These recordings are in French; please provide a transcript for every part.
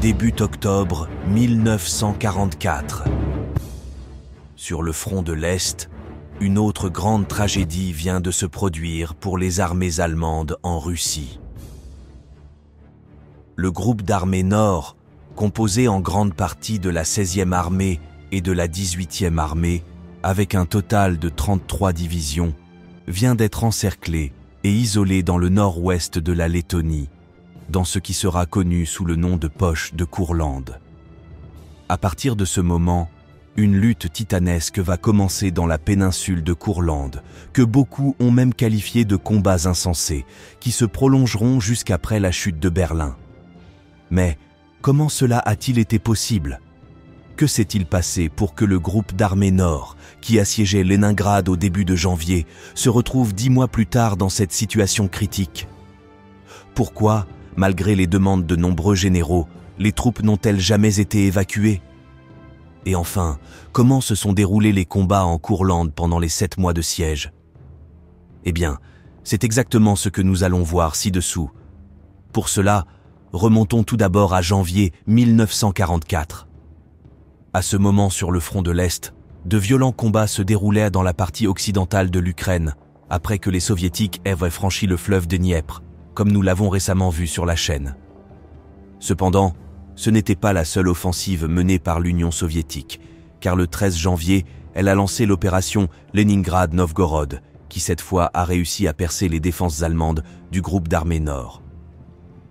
débute octobre 1944. Sur le front de l'Est, une autre grande tragédie vient de se produire pour les armées allemandes en Russie. Le groupe d'armées Nord, composé en grande partie de la 16e armée et de la 18e armée, avec un total de 33 divisions, vient d'être encerclé et isolé dans le nord-ouest de la Lettonie, dans ce qui sera connu sous le nom de poche de Courlande. À partir de ce moment, une lutte titanesque va commencer dans la péninsule de Courlande, que beaucoup ont même qualifié de combats insensés, qui se prolongeront jusqu'après la chute de Berlin. Mais comment cela a-t-il été possible? Que s'est-il passé pour que le groupe d'armées Nord, qui assiégeait Leningrad au début de janvier, se retrouve 10 mois plus tard dans cette situation critique? Pourquoi, malgré les demandes de nombreux généraux, les troupes n'ont-elles jamais été évacuées? Et enfin, comment se sont déroulés les combats en Courlande pendant les 7 mois de siège? Eh bien, c'est exactement ce que nous allons voir ci-dessous. Pour cela, remontons tout d'abord à janvier 1944. À ce moment, sur le front de l'Est, de violents combats se déroulaient dans la partie occidentale de l'Ukraine, après que les Soviétiques avaient franchi le fleuve de Dniepr, comme nous l'avons récemment vu sur la chaîne. Cependant, ce n'était pas la seule offensive menée par l'Union soviétique, car le 13 janvier, elle a lancé l'opération Leningrad-Novgorod, qui cette fois a réussi à percer les défenses allemandes du groupe d'armées Nord.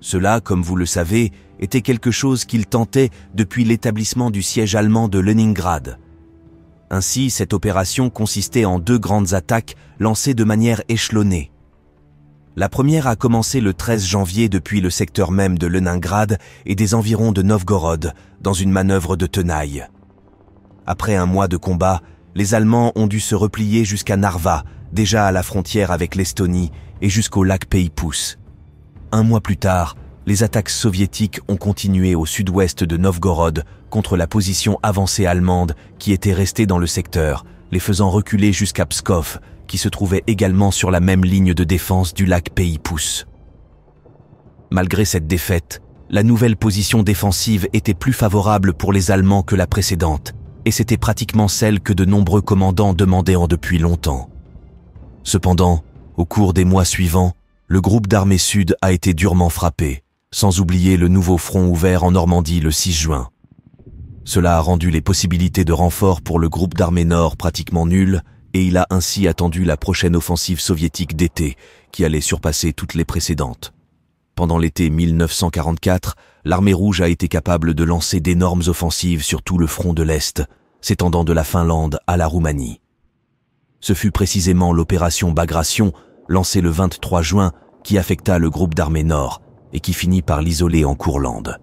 Cela, comme vous le savez, était quelque chose qu'il tentait depuis l'établissement du siège allemand de Leningrad. Ainsi, cette opération consistait en 2 grandes attaques lancées de manière échelonnée. La première a commencé le 13 janvier depuis le secteur même de Leningrad et des environs de Novgorod, dans une manœuvre de tenaille. Après un mois de combat, les Allemands ont dû se replier jusqu'à Narva, déjà à la frontière avec l'Estonie, et jusqu'au lac Peipus. Un mois plus tard, les attaques soviétiques ont continué au sud-ouest de Novgorod contre la position avancée allemande qui était restée dans le secteur, les faisant reculer jusqu'à Pskov, qui se trouvait également sur la même ligne de défense du lac Peipus. Malgré cette défaite, la nouvelle position défensive était plus favorable pour les Allemands que la précédente, et c'était pratiquement celle que de nombreux commandants demandaient depuis longtemps. Cependant, au cours des mois suivants, le groupe d'armées sud a été durement frappé, sans oublier le nouveau front ouvert en Normandie le 6 juin. Cela a rendu les possibilités de renfort pour le groupe d'armées nord pratiquement nulles, et il a ainsi attendu la prochaine offensive soviétique d'été, qui allait surpasser toutes les précédentes. Pendant l'été 1944, l'armée rouge a été capable de lancer d'énormes offensives sur tout le front de l'Est, s'étendant de la Finlande à la Roumanie. Ce fut précisément l'opération Bagration, lancée le 23 juin, qui affecta le groupe d'armées nord et qui finit par l'isoler en Courlande.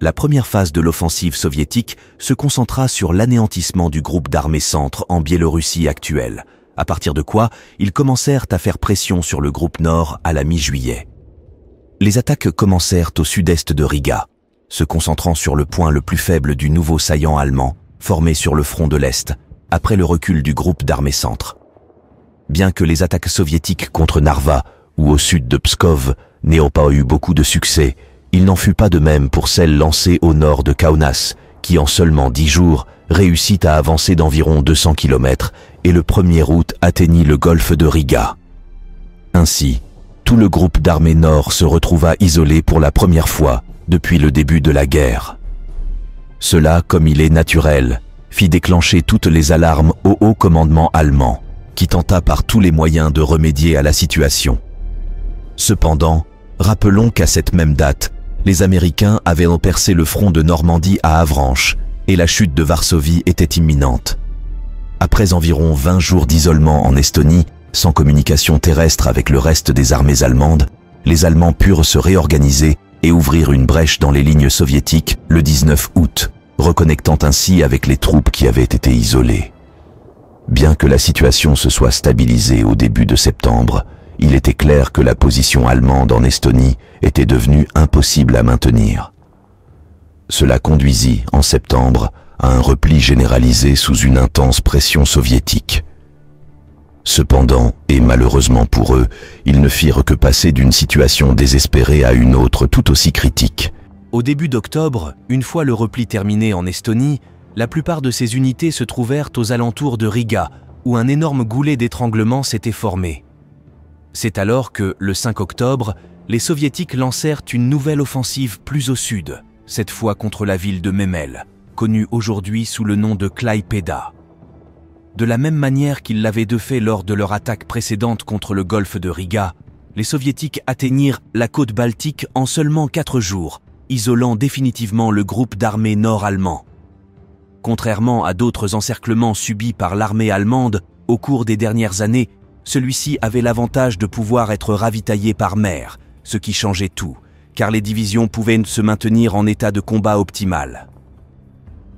La première phase de l'offensive soviétique se concentra sur l'anéantissement du groupe d'armées centre en Biélorussie actuelle, à partir de quoi ils commencèrent à faire pression sur le groupe nord à la mi-juillet. Les attaques commencèrent au sud-est de Riga, se concentrant sur le point le plus faible du nouveau saillant allemand, formé sur le front de l'Est, après le recul du groupe d'armées centre. Bien que les attaques soviétiques contre Narva ou au sud de Pskov n'aient pas eu beaucoup de succès, il n'en fut pas de même pour celle lancée au nord de Kaunas, qui en seulement 10 jours réussit à avancer d'environ 200 km et le 1er août atteignit le golfe de Riga. Ainsi, tout le groupe d'armées nord se retrouva isolé pour la première fois depuis le début de la guerre. Cela, comme il est naturel, fit déclencher toutes les alarmes au haut commandement allemand, qui tenta par tous les moyens de remédier à la situation. Cependant, rappelons qu'à cette même date, les Américains avaient percé le front de Normandie à Avranches et la chute de Varsovie était imminente. Après environ 20 jours d'isolement en Estonie, sans communication terrestre avec le reste des armées allemandes, les Allemands purent se réorganiser et ouvrir une brèche dans les lignes soviétiques le 19 août, reconnectant ainsi avec les troupes qui avaient été isolées. Bien que la situation se soit stabilisée au début de septembre, il était clair que la position allemande en Estonie était devenue impossible à maintenir. Cela conduisit, en septembre, à un repli généralisé sous une intense pression soviétique. Cependant, et malheureusement pour eux, ils ne firent que passer d'une situation désespérée à une autre tout aussi critique. Au début d'octobre, une fois le repli terminé en Estonie, la plupart de ces unités se trouvèrent aux alentours de Riga, où un énorme goulet d'étranglement s'était formé. C'est alors que, le 5 octobre, les Soviétiques lancèrent une nouvelle offensive plus au sud, cette fois contre la ville de Memel, connue aujourd'hui sous le nom de Klaipėda. De la même manière qu'ils l'avaient fait lors de leur attaque précédente contre le golfe de Riga, les Soviétiques atteignirent la côte baltique en seulement 4 jours, isolant définitivement le groupe d'armées nord-allemand. Contrairement à d'autres encerclements subis par l'armée allemande au cours des dernières années, celui-ci avait l'avantage de pouvoir être ravitaillé par mer, ce qui changeait tout, car les divisions pouvaient se maintenir en état de combat optimal.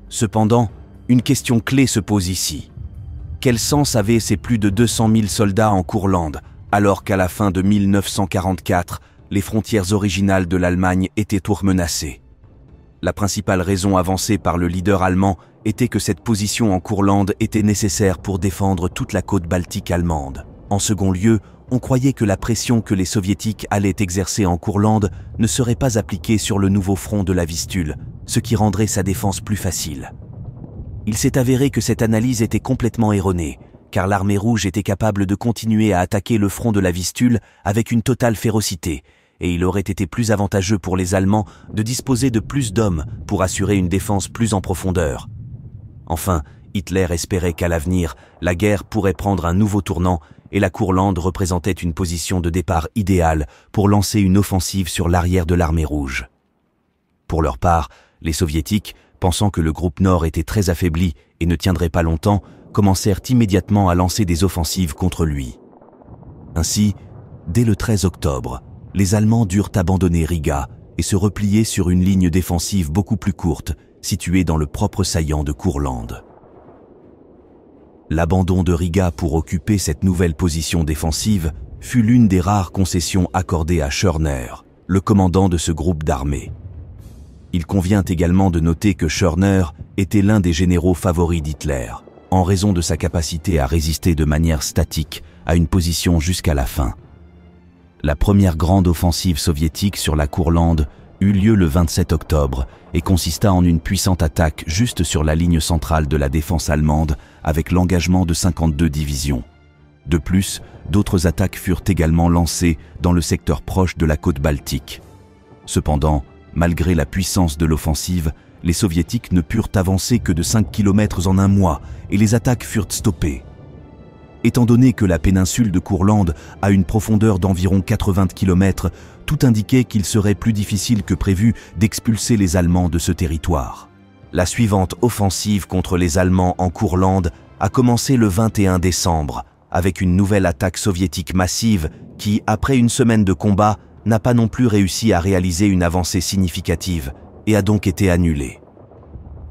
Cependant, une question clé se pose ici. Quel sens avaient ces plus de 200 000 soldats en Courlande, alors qu'à la fin de 1944, les frontières originales de l'Allemagne étaient toujours menacées? La principale raison avancée par le leader allemand était que cette position en Courlande était nécessaire pour défendre toute la côte baltique allemande. En second lieu, on croyait que la pression que les Soviétiques allaient exercer en Courlande ne serait pas appliquée sur le nouveau front de la Vistule, ce qui rendrait sa défense plus facile. Il s'est avéré que cette analyse était complètement erronée, car l'armée rouge était capable de continuer à attaquer le front de la Vistule avec une totale férocité, et il aurait été plus avantageux pour les Allemands de disposer de plus d'hommes pour assurer une défense plus en profondeur. Enfin, Hitler espérait qu'à l'avenir, la guerre pourrait prendre un nouveau tournant et la Courlande représentait une position de départ idéale pour lancer une offensive sur l'arrière de l'armée rouge. Pour leur part, les Soviétiques, pensant que le groupe Nord était très affaibli et ne tiendrait pas longtemps, commencèrent immédiatement à lancer des offensives contre lui. Ainsi, dès le 13 octobre, les Allemands durent abandonner Riga et se replier sur une ligne défensive beaucoup plus courte, située dans le propre saillant de Courlande. L'abandon de Riga pour occuper cette nouvelle position défensive fut l'une des rares concessions accordées à Schörner, le commandant de ce groupe d'armées. Il convient également de noter que Schörner était l'un des généraux favoris d'Hitler, en raison de sa capacité à résister de manière statique à une position jusqu'à la fin. La première grande offensive soviétique sur la Courlande eut lieu le 27 octobre et consista en une puissante attaque juste sur la ligne centrale de la défense allemande avec l'engagement de 52 divisions. De plus, d'autres attaques furent également lancées dans le secteur proche de la côte baltique. Cependant, malgré la puissance de l'offensive, les Soviétiques ne purent avancer que de 5 km en un mois et les attaques furent stoppées. Étant donné que la péninsule de Courlande a une profondeur d'environ 80 km, tout indiquait qu'il serait plus difficile que prévu d'expulser les Allemands de ce territoire. La suivante offensive contre les Allemands en Courlande a commencé le 21 décembre, avec une nouvelle attaque soviétique massive qui, après une semaine de combat, n'a pas non plus réussi à réaliser une avancée significative et a donc été annulée.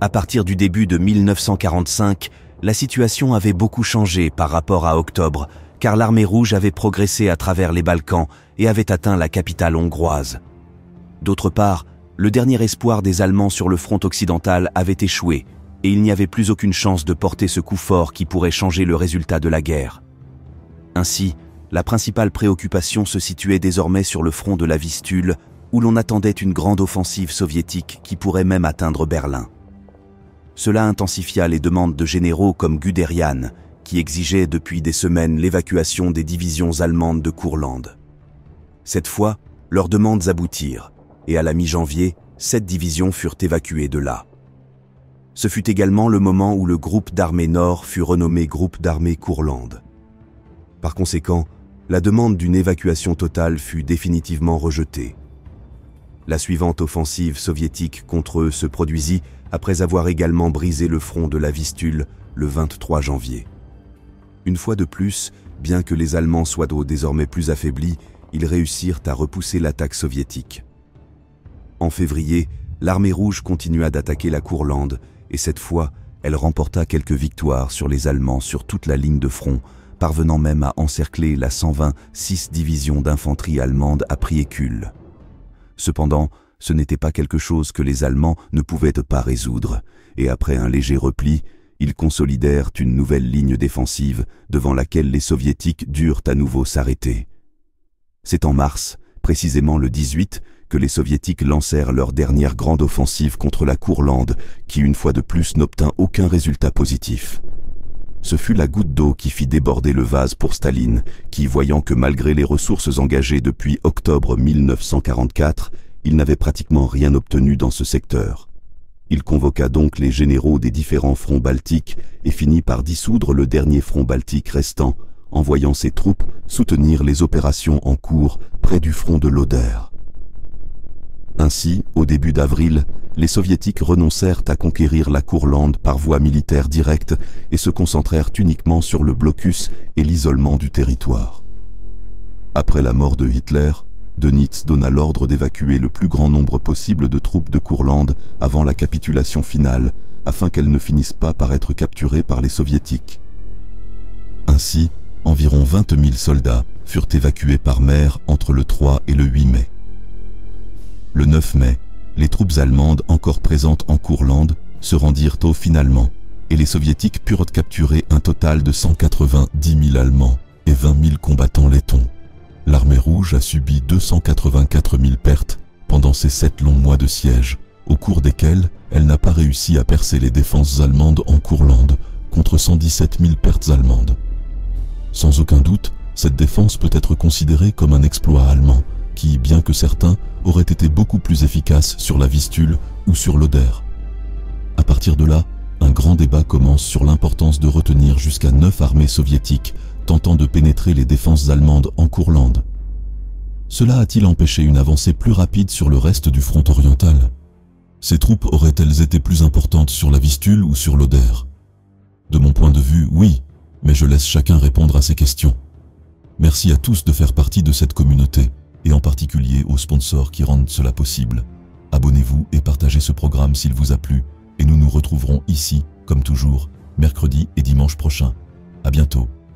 À partir du début de 1945, la situation avait beaucoup changé par rapport à octobre, car l'armée rouge avait progressé à travers les Balkans et avait atteint la capitale hongroise. D'autre part, le dernier espoir des Allemands sur le front occidental avait échoué, et il n'y avait plus aucune chance de porter ce coup fort qui pourrait changer le résultat de la guerre. Ainsi, la principale préoccupation se situait désormais sur le front de la Vistule, où l'on attendait une grande offensive soviétique qui pourrait même atteindre Berlin. Cela intensifia les demandes de généraux comme Guderian, qui exigeaient depuis des semaines l'évacuation des divisions allemandes de Courlande. Cette fois, leurs demandes aboutirent, et à la mi-janvier, 7 divisions furent évacuées de là. Ce fut également le moment où le groupe d'armées Nord fut renommé groupe d'armées Courlande. Par conséquent, la demande d'une évacuation totale fut définitivement rejetée. La suivante offensive soviétique contre eux se produisit après avoir également brisé le front de la Vistule le 23 janvier. Une fois de plus, bien que les Allemands soient désormais plus affaiblis, ils réussirent à repousser l'attaque soviétique. En février, l'armée rouge continua d'attaquer la Courlande et cette fois, elle remporta quelques victoires sur les Allemands sur toute la ligne de front, parvenant même à encercler la 126 division d'infanterie allemande à Priekul. Cependant, ce n'était pas quelque chose que les Allemands ne pouvaient pas résoudre, et après un léger repli, ils consolidèrent une nouvelle ligne défensive devant laquelle les Soviétiques durent à nouveau s'arrêter. C'est en mars, précisément le 18, que les Soviétiques lancèrent leur dernière grande offensive contre la Courlande, qui une fois de plus n'obtint aucun résultat positif. Ce fut la goutte d'eau qui fit déborder le vase pour Staline, qui, voyant que malgré les ressources engagées depuis octobre 1944, il n'avait pratiquement rien obtenu dans ce secteur. Il convoqua donc les généraux des différents fronts baltiques et finit par dissoudre le dernier front baltique restant, envoyant ses troupes soutenir les opérations en cours près du front de l'Oder. Ainsi, au début d'avril, les Soviétiques renoncèrent à conquérir la Courlande par voie militaire directe et se concentrèrent uniquement sur le blocus et l'isolement du territoire. Après la mort de Hitler, Dönitz donna l'ordre d'évacuer le plus grand nombre possible de troupes de Courlande avant la capitulation finale, afin qu'elles ne finissent pas par être capturées par les Soviétiques. Ainsi, environ 20 000 soldats furent évacués par mer entre le 3 et le 8 mai. Le 9 mai, les troupes allemandes encore présentes en Courlande se rendirent finalement, et les Soviétiques purent capturer un total de 190 000 Allemands et 20 000 combattants lettons. L'armée rouge a subi 284 000 pertes pendant ces 7 longs mois de siège, au cours desquels elle n'a pas réussi à percer les défenses allemandes en Courlande, contre 117 000 pertes allemandes. Sans aucun doute, cette défense peut être considérée comme un exploit allemand, qui, bien que certains, auraient été beaucoup plus efficaces sur la Vistule ou sur l'Oder. À partir de là, un grand débat commence sur l'importance de retenir jusqu'à 9 armées soviétiques tentant de pénétrer les défenses allemandes en Courlande. Cela a-t-il empêché une avancée plus rapide sur le reste du front oriental? Ces troupes auraient-elles été plus importantes sur la Vistule ou sur l'Oder? De mon point de vue, oui, mais je laisse chacun répondre à ces questions. Merci à tous de faire partie de cette communauté, et en particulier aux sponsors qui rendent cela possible. Abonnez-vous et partagez ce programme s'il vous a plu, et nous nous retrouverons ici, comme toujours, mercredi et dimanche prochain. À bientôt.